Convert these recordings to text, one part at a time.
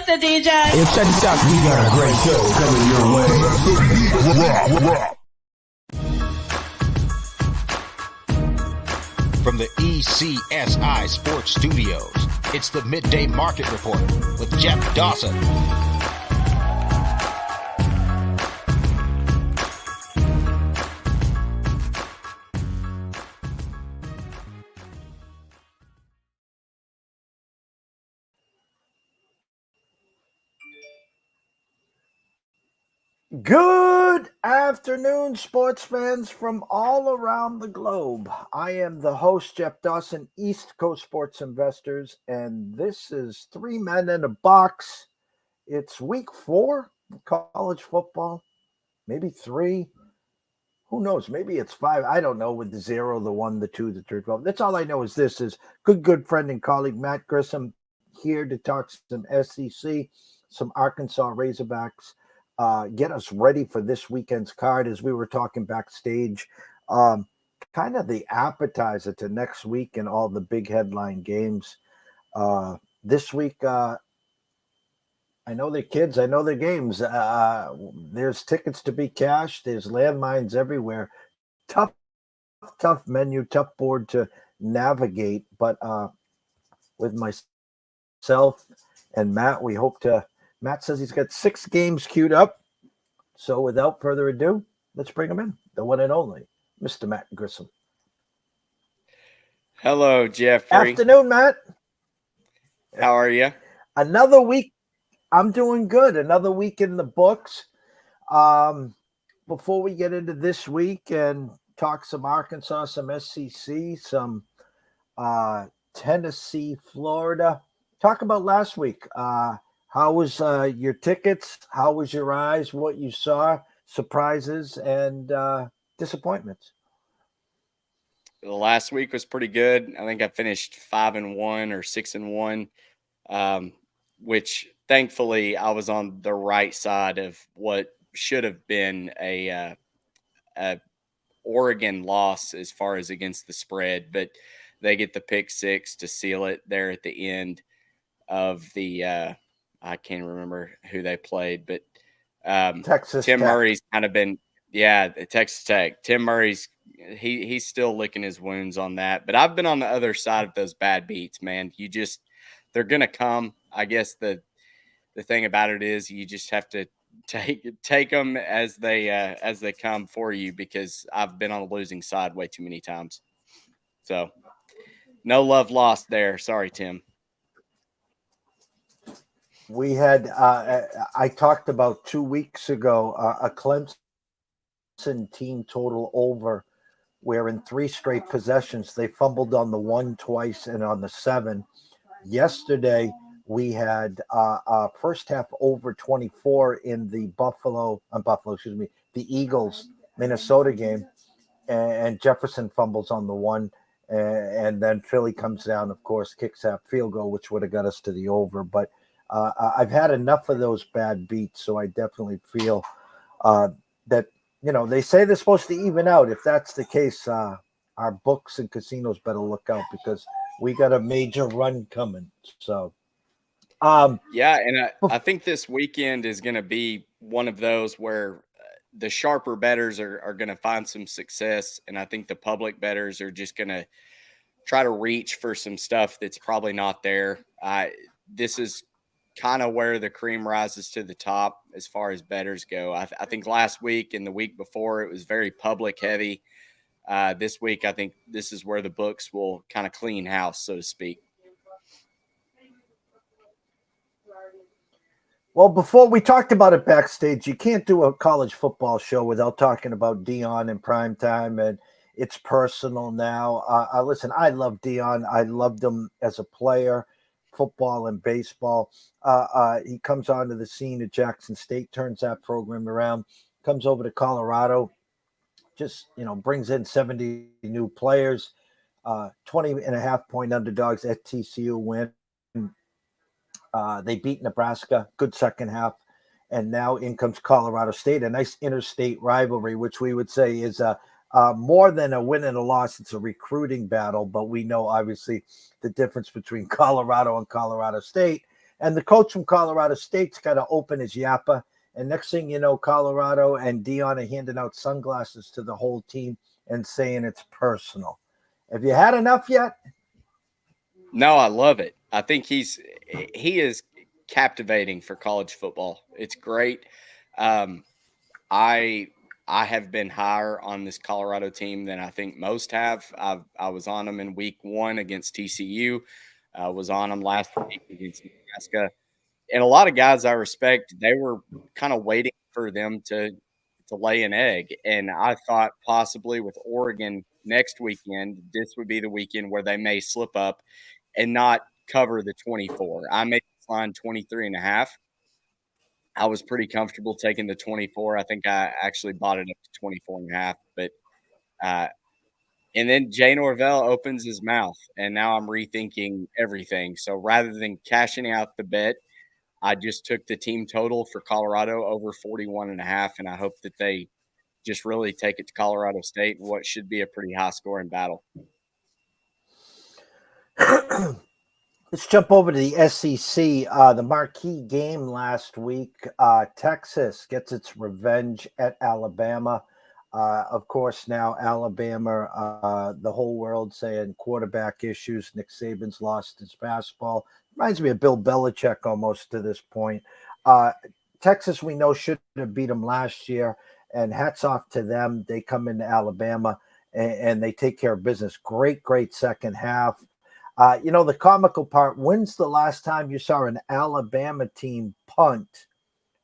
What's the DJ? Hey, check this out. We got a great show coming your way. From the ECSI Sports Studios, it's the Midday Market Report with Jeff Dawson. Good afternoon, sports fans from all around the globe. I am the host, Jeff Dawson, East Coast Sports Investors, and this is Three Men in a Box. It's week 4 of college football, maybe 3. Who knows? Maybe it's 5. I don't know, with the 0, the 1, the 2, the 3, 12. That's all I know is this is good friend and colleague Matt Grissom here to talk some SEC, some Arkansas Razorbacks. Get us ready for this weekend's card. As we were talking backstage, kind of the appetizer to next week and all the big headline games. This week, I know the kids, I know the games. There's tickets to be cashed. There's landmines everywhere. Tough menu, tough board to navigate. But with myself and Matt, we hope to. Matt says he's got 6 games queued up. So without further ado, let's bring him in, the one and only, Mr. Matt Grissom. Hello, Jeffrey. Afternoon, Matt. How are you? Another week. I'm doing good. Another week in the books. Before we get into this week and talk some Arkansas, some SEC, some Tennessee, Florida, talk about last week. How was your tickets? How was your eyes? What you saw? Surprises and disappointments? The last week was pretty good. I think I finished 5-1 or 6-1, which thankfully I was on the right side of what should have been a Oregon loss as far as against the spread, but they get the pick 6 to seal it there at the end of the. I can't remember who they played, but Texas Tim Tech. Murray's kind of been, Texas Tech. Tim Murray's he's still licking his wounds on that. But I've been on the other side of those bad beats, man. They're gonna come. I guess the thing about it is you just have to take them as they come for you, because I've been on the losing side way too many times. So no love lost there. Sorry, Tim. We had, I talked about 2 weeks ago, a Clemson team total over, where in 3 straight possessions, they fumbled on the 1 twice and on the 7. Yesterday, we had first half over 24 in the the Eagles, Minnesota game, and Jefferson fumbles on the 1. And then Philly comes down, of course, kicks that field goal, which would have got us to the over. But I've had enough of those bad beats, so I definitely feel that, they say they're supposed to even out. If that's the case, our books and casinos better look out, because we got a major run coming. So, and I think this weekend is going to be one of those where the sharper bettors are going to find some success, and I think the public bettors are just going to try to reach for some stuff that's probably not there. This is kind of where the cream rises to the top as far as bettors go. I think last week and the week before it was very public heavy. This week, I think this is where the books will kind of clean house, so to speak. Well, before we talked about it backstage, you can't do a college football show without talking about Deion in prime time, and it's personal now. Listen, I love Deion. I loved him as a player, football and baseball. He comes onto the scene at Jackson State, turns that program around, comes over to Colorado, just, brings in 70 new players, 20.5-point underdogs at TCU win. They beat Nebraska, good second half. And now in comes Colorado State, a nice interstate rivalry, which we would say is more than a win and a loss. It's a recruiting battle, but we know obviously the difference between Colorado and Colorado State. And the coach from Colorado State's got to open his yappa. And next thing you know, Colorado and Dion are handing out sunglasses to the whole team and saying it's personal. Have you had enough yet? No, I love it. I think he is captivating for college football. It's great. Um, I I have been higher on this Colorado team than I think most have. I was on them in week 1 against TCU. I was on them last week against Nebraska. And a lot of guys I respect, they were kind of waiting for them to lay an egg. And I thought possibly with Oregon next weekend, this would be the weekend where they may slip up and not cover the 24. I made this line 23.5. I was pretty comfortable taking the 24. I think I actually bought it up to 24.5. But uh, and then Jay Norvell opens his mouth, and now I'm rethinking everything. So rather than cashing out the bet, I just took the team total for Colorado over 41.5, and I hope that they just really take it to Colorado State in what should be a pretty high scoring battle. Let's jump over to the SEC. The marquee game last week, Texas gets its revenge at Alabama. Of course, now Alabama, the whole world saying quarterback issues. Nick Saban's lost his fastball. Reminds me of Bill Belichick almost to this point. Texas, we know, should have beat them last year, and hats off to them. They come into Alabama and they take care of business. Great second half. The comical part, when's the last time you saw an Alabama team punt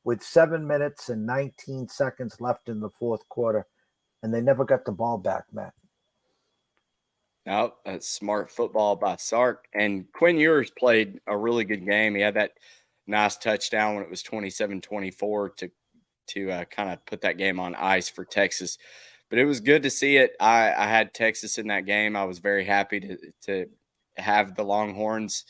with 7 minutes and 19 seconds left in the fourth quarter, and they never got the ball back, Matt? No, that's smart football by Sark. And Quinn Ewers played a really good game. He had that nice touchdown when it was 27-24 to kind of put that game on ice for Texas. But it was good to see it. I had Texas in that game. I was very happy to have the Longhorns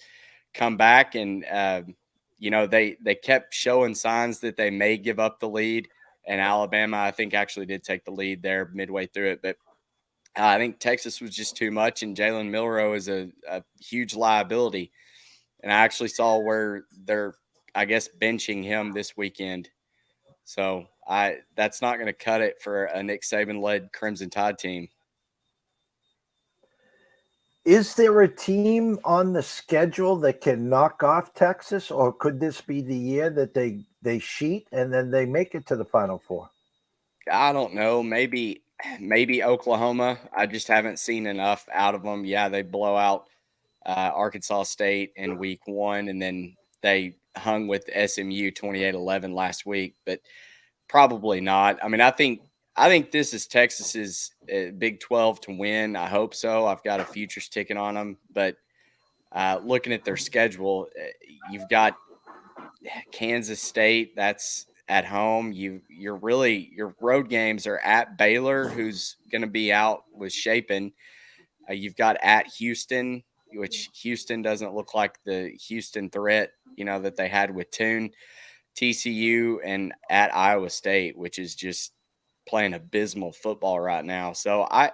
come back, and they kept showing signs that they may give up the lead. And Alabama, I think, actually did take the lead there midway through it, but I think Texas was just too much, and Jalen Milroe is a huge liability. And I actually saw where they're, I guess, benching him this weekend. So that's not going to cut it for a Nick Saban-led Crimson Tide team. Is there a team on the schedule that can knock off Texas, or could this be the year that they sheet and then they make it to the Final Four? I don't know. Maybe Oklahoma. I just haven't seen enough out of them. Yeah, they blow out Arkansas State in week 1, and then they hung with SMU 28-11 last week, but probably not. I mean, I think this is Texas's Big 12 to win. I hope so. I've got a futures ticket on them, but looking at their schedule, you've got Kansas State. That's at home. Your road games are at Baylor, who's going to be out with Shapen. You've got at Houston, which Houston doesn't look like the Houston threat, that they had with Tune. TCU, and at Iowa State, which is just playing abysmal football right now. So I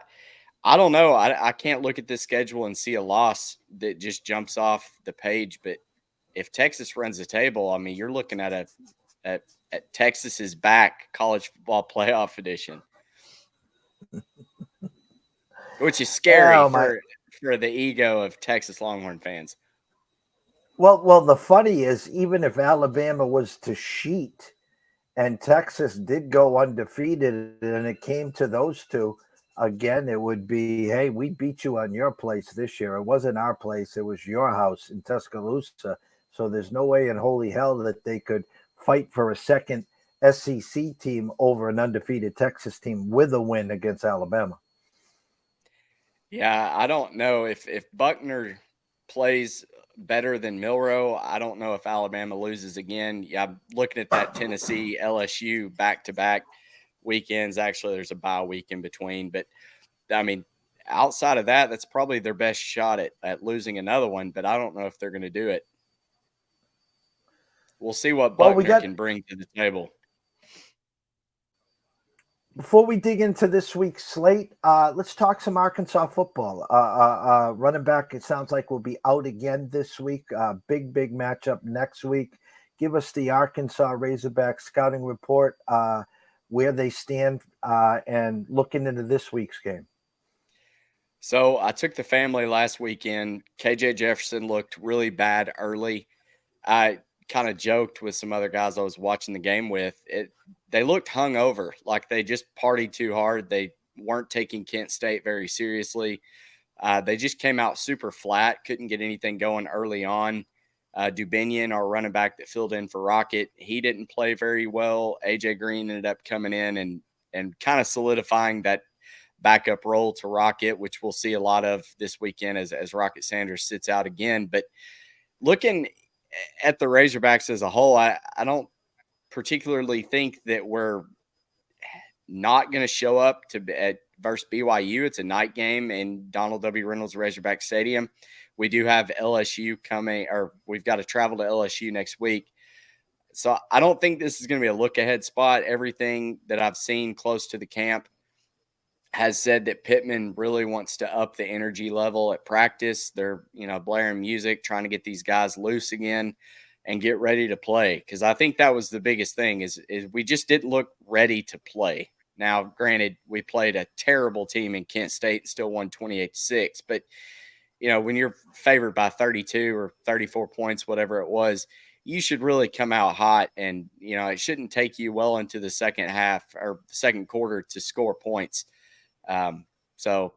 don't know. I can't look at this schedule and see a loss that just jumps off the page. But if Texas runs the table, I mean, you're looking at at Texas's back college football playoff edition, which is scary for the ego of Texas Longhorn fans. Well, the funny is, even if Alabama was to sheet and Texas did go undefeated and it came to those two, again, it would be, hey, we beat you on your place this year. It wasn't our place. It was your house in Tuscaloosa. So there's no way in holy hell that they could fight for a second SEC team over an undefeated Texas team with a win against Alabama. Yeah, I don't know if Buckner plays better than Milroe. I don't know if Alabama loses again. Yeah, I'm looking at that Tennessee LSU back-to-back weekends. Actually, there's a bye week in between. But, I mean, outside of that, that's probably their best shot at losing another one. But I don't know if they're going to do it. We'll see what Buckner can bring to the table. Before we dig into this week's slate, let's talk some Arkansas football. Running back, it sounds like will be out again this week. Big matchup next week. Give us the Arkansas Razorback scouting report, where they stand, and looking into this week's game. So I took the family last weekend. KJ Jefferson looked really bad early. I kind of joked with some other guys I was watching the game with. They looked hungover, like they just partied too hard. They weren't taking Kent State very seriously. They just came out super flat, couldn't get anything going early on. Dubinion, our running back that filled in for Rocket, he didn't play very well. AJ Green ended up coming in and kind of solidifying that backup role to Rocket, which we'll see a lot of this weekend as Rocket Sanders sits out again. But looking at the Razorbacks as a whole, I don't particularly think that we're not going to show up at versus BYU. It's a night game in Donald W. Reynolds Razorback Stadium. We do have LSU coming, or we've got to travel to LSU next week. So I don't think this is going to be a look ahead spot. Everything that I've seen close to the camp has said that Pittman really wants to up the energy level at practice. They're, blaring music, trying to get these guys loose again and get ready to play. Because I think that was the biggest thing is we just didn't look ready to play. Now, granted, we played a terrible team in Kent State and still won 28-6. But, when you're favored by 32 or 34 points, whatever it was, you should really come out hot. And, it shouldn't take you well into the second half or second quarter to score points. So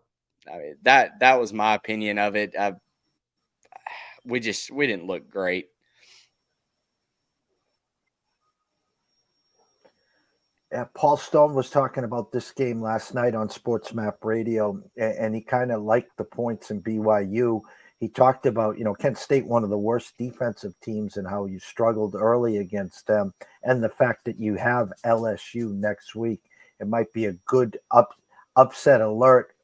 that was my opinion of it. We didn't look great. Paul Stone was talking about this game last night on Sports Map Radio, and he kind of liked the points in BYU. He talked about, Kent State, one of the worst defensive teams, and how you struggled early against them, and the fact that you have LSU next week. It might be a good upset alert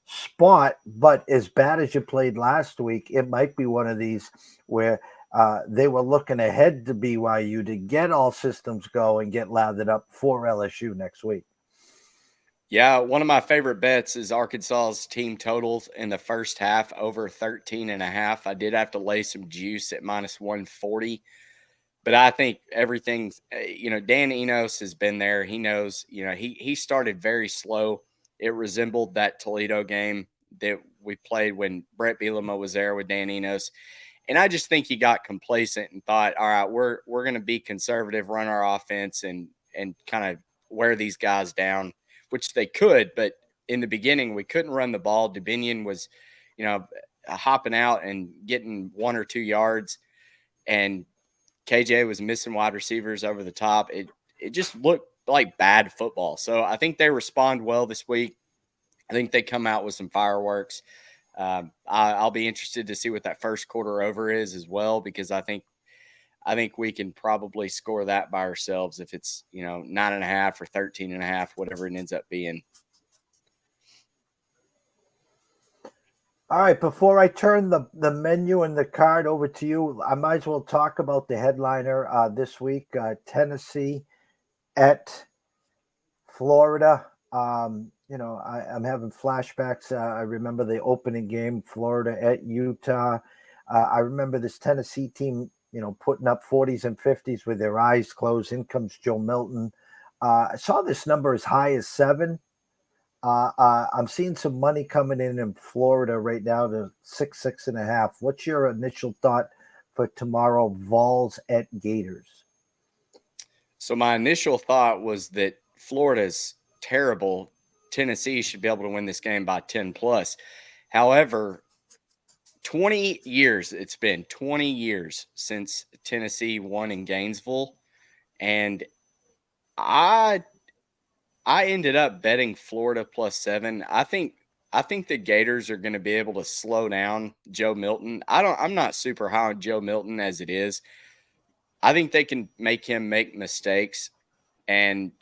spot, but as bad as you played last week, it might be one of these where they were looking ahead to BYU to get all systems go and get lathered up for LSU next week. Yeah, one of my favorite bets is Arkansas's team totals in the first half over 13.5. I did have to lay some juice at minus 140. But I think everything's, Dan Enos has been there. He knows, he started very slow. It resembled that Toledo game that we played when Brett Bielema was there with Dan Enos. And I just think he got complacent and thought, all right, we're going to be conservative, run our offense and kind of wear these guys down, which they could. But in the beginning, we couldn't run the ball. Dubinion was, hopping out and getting 1 or 2 yards. And KJ was missing wide receivers over the top. It just looked like bad football. So I think they respond well this week. I think they come out with some fireworks. I'll be interested to see what that first quarter over is as well, because I think we can probably score that by ourselves if it's 9.5 or 13.5, whatever it ends up being. All right, before I turn the menu and the card over to you, I might as well talk about the headliner this week, Tennessee at Florida. I'm having flashbacks. I remember the opening game, Florida at Utah. I remember this Tennessee team, putting up 40s and 50s with their eyes closed. In comes Joe Milton. I saw this number as high as 7. I'm seeing some money coming in Florida right now to 6.5. What's your initial thought for tomorrow, Vols at Gators? So my initial thought was that Florida's terrible. Tennessee should be able to win this game by 10 plus. However, 20 years since Tennessee won in Gainesville. And I ended up betting Florida plus 7. I think the Gators are going to be able to slow down Joe Milton. I'm not super high on Joe Milton as it is. I think they can make him make mistakes and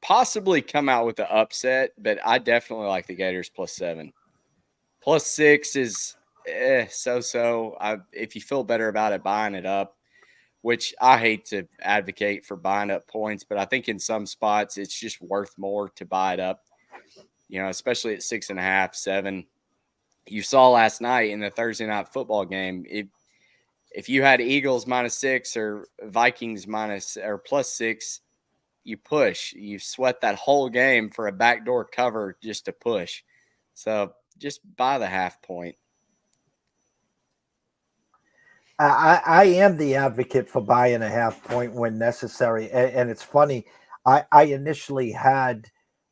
possibly come out with the upset, but I definitely like the Gators plus 7. Plus 6 is so-so. If you feel better about it, buying it up which I hate to advocate for buying up points, but I think in some spots it's just worth more to buy it up, especially at 6.5, 7. You saw last night in the Thursday night football game, if you had Eagles -6 or Vikings +6, you push. You sweat that whole game for a backdoor cover just to push. So just buy the half point. I am the advocate for buying a half point when necessary. And it's funny, I initially had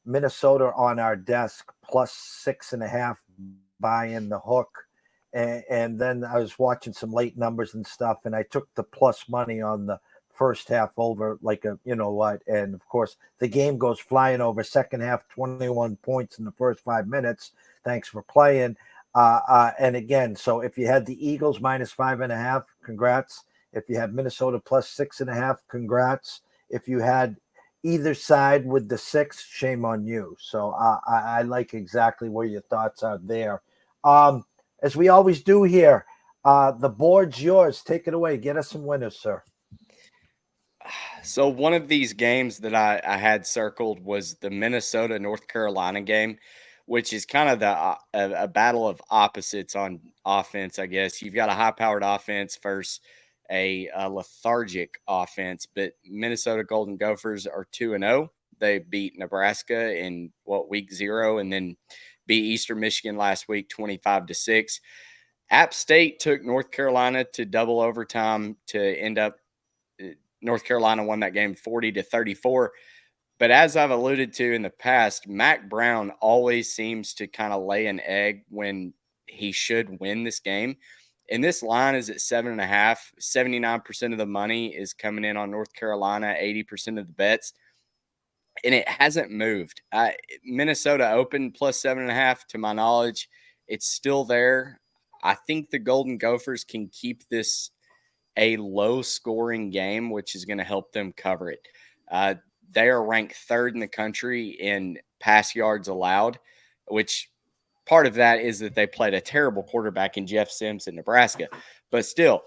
Minnesota on our desk +6.5 buying the hook. And then I was watching some late numbers and stuff, and I took the plus money on the first half over like a what. And of course, the game goes flying over. Second half, 21 points in the first 5 minutes. Thanks for playing. And again, so if you had the Eagles -5.5, congrats. If you had Minnesota +6.5, congrats. If you had either side with the 6, shame on you. So I like exactly where your thoughts are there. As we always do here, the board's yours. Take it away. Get us some winners, sir. So one of these games that I had circled was the Minnesota-North Carolina game, which is kind of a battle of opposites on offense, I guess. You've got a high-powered offense versus a lethargic offense, but Minnesota Golden Gophers are 2-0. They beat Nebraska in week 0, and then beat Eastern Michigan last week 25-6. App State took North Carolina to double overtime to end up North Carolina won that game 40-34. But as I've alluded to in the past, Mac Brown always seems to kind of lay an egg when he should win this game. And this line is at 7.5. 79% of the money is coming in on North Carolina, 80% of the bets. And it hasn't moved. Minnesota opened +7.5 to my knowledge. It's still there. I think the Golden Gophers can keep this a low-scoring game, which is going to help them cover it. They are ranked 3rd in the country in pass yards allowed, which part of that is that they played a terrible quarterback in Jeff Sims in Nebraska. But still,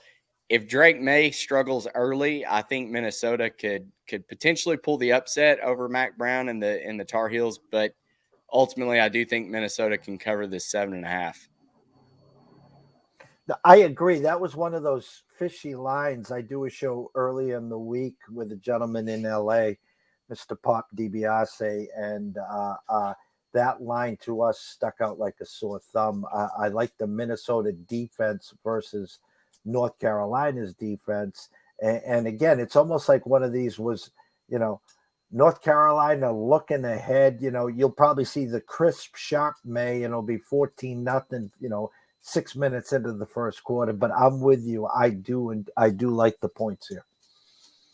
if Drake May struggles early, I think Minnesota could potentially pull the upset over Mac Brown and the Tar Heels. But ultimately, I do think Minnesota can cover this 7.5. I agree. That was one of those fishy lines. I do a show early in the week with a gentleman in LA, Mr. Pop DiBiase, and that line to us stuck out like a sore thumb. I like the Minnesota defense versus North Carolina's defense. And again, it's almost like one of these was, North Carolina looking ahead. You'll probably see the crisp, sharp May, and it'll be 14-0, 6 minutes into the first quarter. But I'm with you. I do like the points here.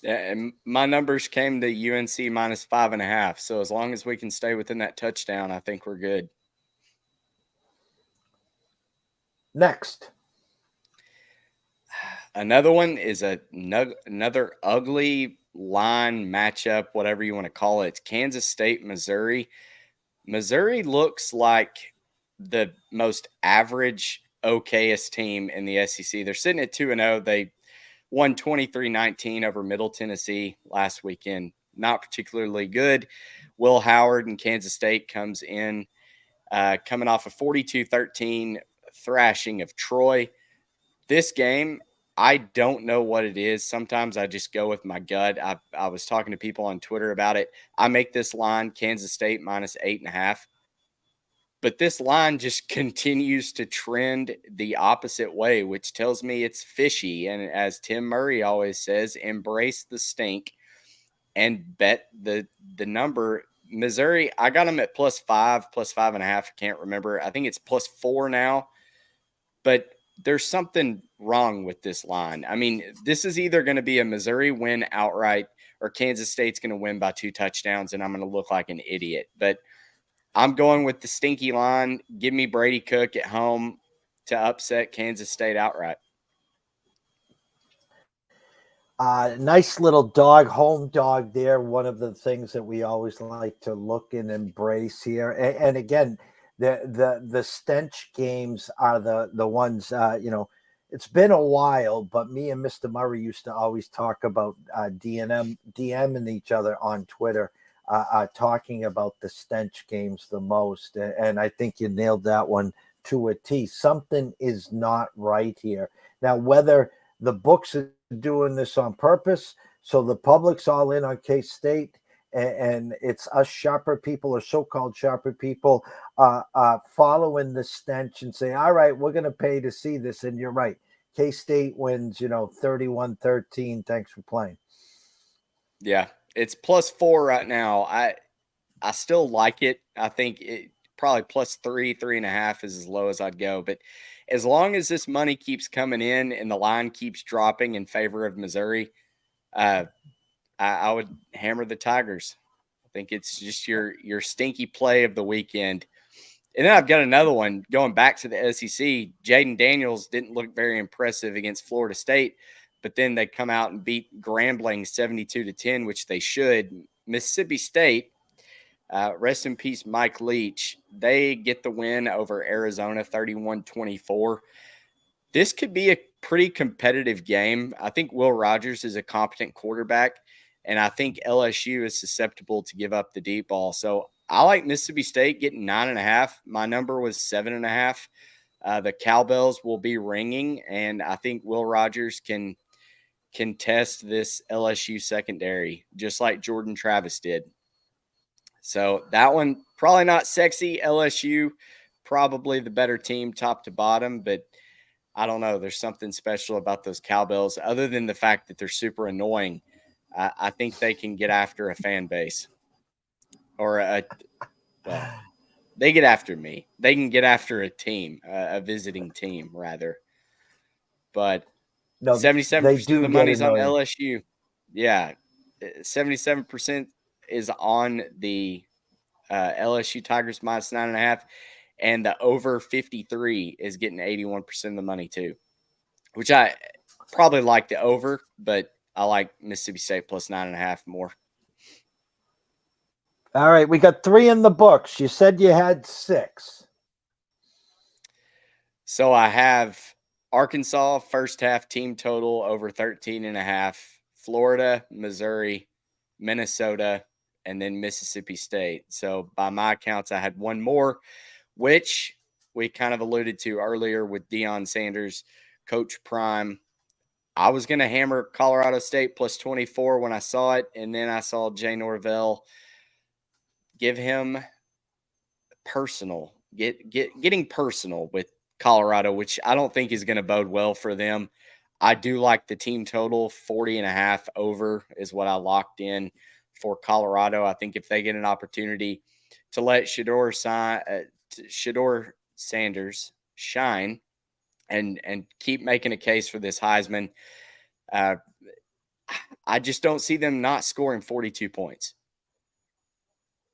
Yeah, and my numbers came to UNC -5.5. So as long as we can stay within that touchdown, I think we're good. Next. Another one is another ugly line matchup, whatever you want to call it. It's Kansas State, Missouri. Missouri looks like the most average, okayest team in the SEC. They're sitting at 2-0. They won 23-19 over Middle Tennessee last weekend. Not particularly good. Will Howard and Kansas State comes in coming off a 42-13 thrashing of Troy. This game, I don't know what it is. Sometimes I just go with my gut. I was talking to people on Twitter about it. I make this line Kansas State -8.5. But this line just continues to trend the opposite way, which tells me it's fishy. And as Tim Murray always says, embrace the stink and bet the number. Missouri, I got them at +5, +5.5. I can't remember. I think it's +4 now. But there's something wrong with this line. I mean, this is either going to be a Missouri win outright or Kansas State's going to win by 2 touchdowns, and I'm going to look like an idiot. But I'm going with the stinky line. Give me Brady Cook at home to upset Kansas State outright. Nice little home dog there. One of the things that we always like to look and embrace here. And again, the stench games are the ones, it's been a while, but me and Mr. Murray used to always talk about DMing each other on Twitter, talking about the stench games the most. And I think you nailed that one to a T. Something is not right here. Now, whether the books are doing this on purpose, so the public's all in on K-State, and it's us sharper people or so-called sharper people following the stench and say, all right, we're going to pay to see this. And you're right. K-State wins, 31-13. Thanks for playing. Yeah, it's +4 right now. I still like it. I think it probably +3, 3.5 is as low as I'd go. But as long as this money keeps coming in and the line keeps dropping in favor of Missouri, I would hammer the Tigers. I think it's just your stinky play of the weekend. And then I've got another one going back to the SEC. Jaden Daniels didn't look very impressive against Florida State, but then they come out and beat Grambling 72-10, which they should. Mississippi State, rest in peace, Mike Leach. They get the win over Arizona 31-24. This could be a pretty competitive game. I think Will Rogers is a competent quarterback, and I think LSU is susceptible to give up the deep ball. So I like Mississippi State getting 9.5. My number was 7.5. The cowbells will be ringing, and I think Will Rogers can test this LSU secondary just like Jordan Travis did. So that one, probably not sexy. LSU, probably the better team top to bottom, but I don't know. There's something special about those cowbells other than the fact that they're super annoying. I think they can get after a fan base or they get after me. They can get after a team, a visiting team rather. But no, 77% of the money's on LSU. Yeah. 77% is on the LSU Tigers minus 9.5. And the over 53 is getting 81% of the money too, which I probably like the over, but I like Mississippi State plus 9.5 more. All right, we got 3 in the books. You said you had 6. So I have Arkansas first half team total over 13.5, Florida, Missouri, Minnesota, and then Mississippi State. So by my accounts, I had one more, which we kind of alluded to earlier with Deion Sanders, Coach Prime. I was going to hammer Colorado State plus 24 when I saw it, and then I saw Jay Norvell give him getting personal with Colorado, which I don't think is going to bode well for them. I do like the team total 40.5 over is what I locked in for Colorado. I think if they get an opportunity to let Shedeur Sanders shine and keep making a case for this Heisman, I just don't see them not scoring 42 points,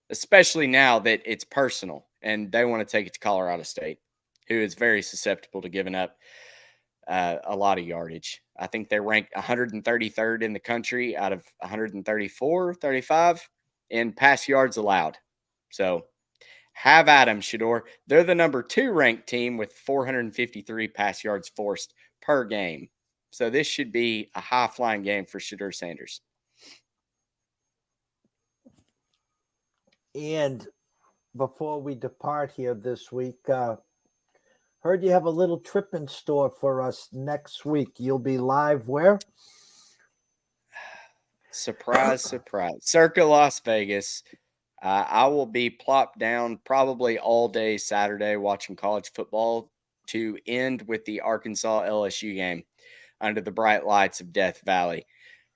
especially now that it's personal and they want to take it to Colorado State, who is very susceptible to giving up a lot of yardage. I think they rank 133rd in the country out of 134, 35 in pass yards allowed. So have at them, Shedeur. They're the number 2 ranked team with 453 pass yards forced per game. So this should be a high-flying game for Shedeur Sanders. And before we depart here this week, heard you have a little trip in store for us next week. You'll be live where? Surprise, surprise. Circa Las Vegas. I will be plopped down probably all day Saturday watching college football to end with the Arkansas LSU game under the bright lights of Death Valley.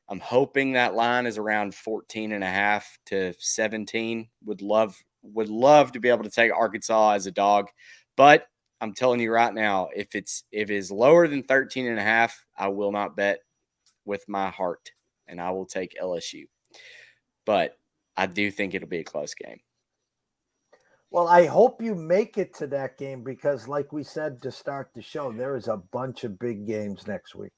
I'm hoping that line is around 14.5 to 17. Would love to be able to take Arkansas as a dog, but I'm telling you right now, if it is lower than 13.5, I will not bet with my heart, and I will take LSU. But I do think it'll be a close game. Well, I hope you make it to that game because, like we said to start the show, there is a bunch of big games next week.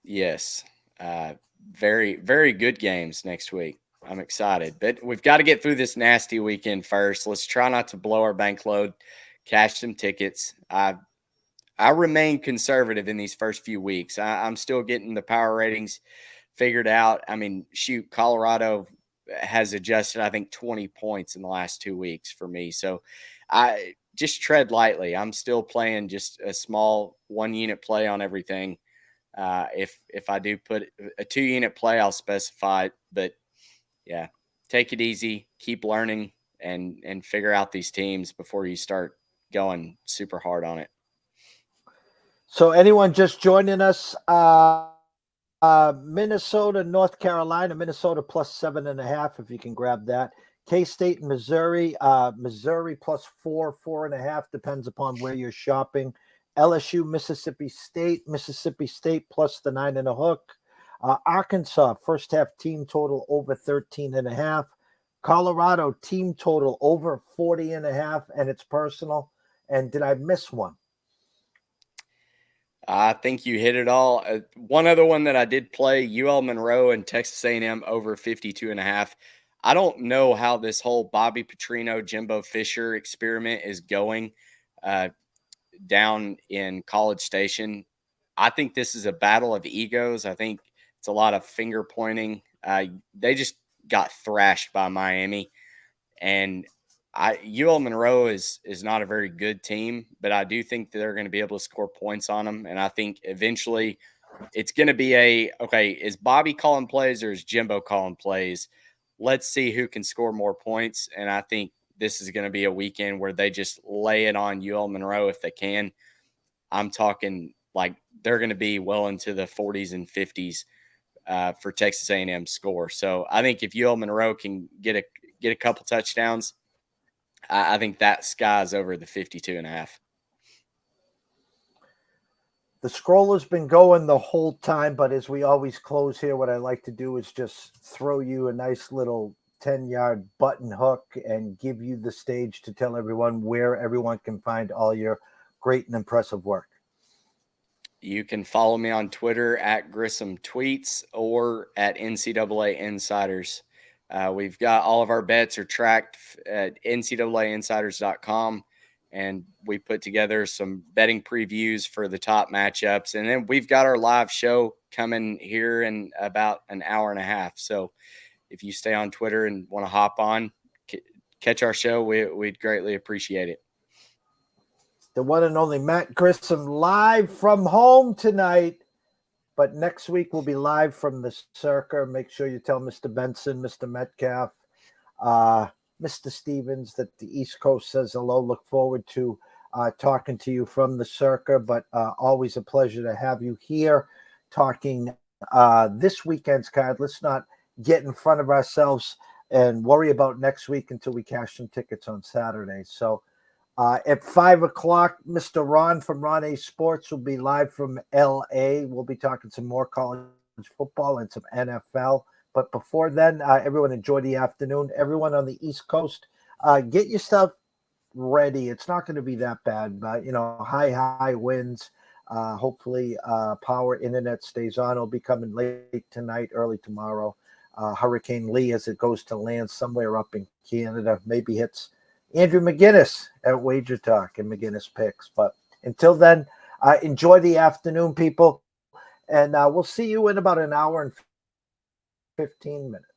Yes. Very, very good games next week. I'm excited. But we've got to get through this nasty weekend first. Let's try not to blow our bank load, cash some tickets. I remain conservative in these first few weeks. I'm still getting the power ratings figured out. I mean, shoot, Colorado has adjusted, I think, 20 points in the last 2 weeks for me. So I just tread lightly. I'm still playing just a small 1-unit play on everything. If I do put a 2-unit play, I'll specify it. But yeah, take it easy, keep learning, and figure out these teams before you start going super hard on it. So anyone just joining us, Minnesota, North Carolina, Minnesota plus 7.5, if you can grab that. K-State, Missouri, Missouri plus 4.5, depends upon where you're shopping. LSU, Mississippi State plus the 9.5. Arkansas, first half team total over 13.5. Colorado, team total over 40.5, and it's personal. And did I miss one? I think you hit it all. One other one that I did play, UL Monroe and Texas A&M over 52.5. I don't know how this whole Bobby Petrino, Jimbo Fisher experiment is going down in College Station. I think this is a battle of egos. I think it's a lot of finger pointing. They just got thrashed by Miami, and UL Monroe is not a very good team, but I do think that they're going to be able to score points on them. And I think eventually it's going to be okay, is Bobby calling plays or is Jimbo calling plays? Let's see who can score more points. And I think this is going to be a weekend where they just lay it on UL Monroe if they can. I'm talking like they're going to be well into the 40s and 50s for Texas A&M score. So I think if UL Monroe can get a couple touchdowns, I think that sky's over the 52.5. The scroll has been going the whole time, but as we always close here, what I like to do is just throw you a nice little 10-yard button hook and give you the stage to tell everyone where everyone can find all your great and impressive work. You can follow me on Twitter at Grissom Tweets or at NCAA Insiders. We've got all of our bets are tracked at ncaainsiders.com, and we put together some betting previews for the top matchups. And then we've got our live show coming here in about an hour and a half. So if you stay on Twitter and want to hop on, catch our show, we'd greatly appreciate it. The one and only Matt Grissom live from home tonight. But next week we'll be live from the Circa. Make sure you tell Mr. Benson, Mr. Metcalf, Mr. Stevens that the East Coast says hello. Look forward to talking to you from the Circa. But always a pleasure to have you here talking this weekend's card. Let's not get in front of ourselves and worry about next week until we cash some tickets on Saturday. So at 5 o'clock, Mr. Ron from Ron A Sports will be live from LA. We'll be talking some more college football and some NFL. But before then, everyone enjoy the afternoon. Everyone on the East Coast, get your stuff ready. It's not going to be that bad, but high winds. Hopefully, power internet stays on. It'll be coming late tonight, early tomorrow. Hurricane Lee, as it goes to land somewhere up in Canada, maybe hits Andrew McGinnis at Wager Talk and McGinnis Picks. But until then, enjoy the afternoon, people. And we'll see you in about an hour and 15 minutes.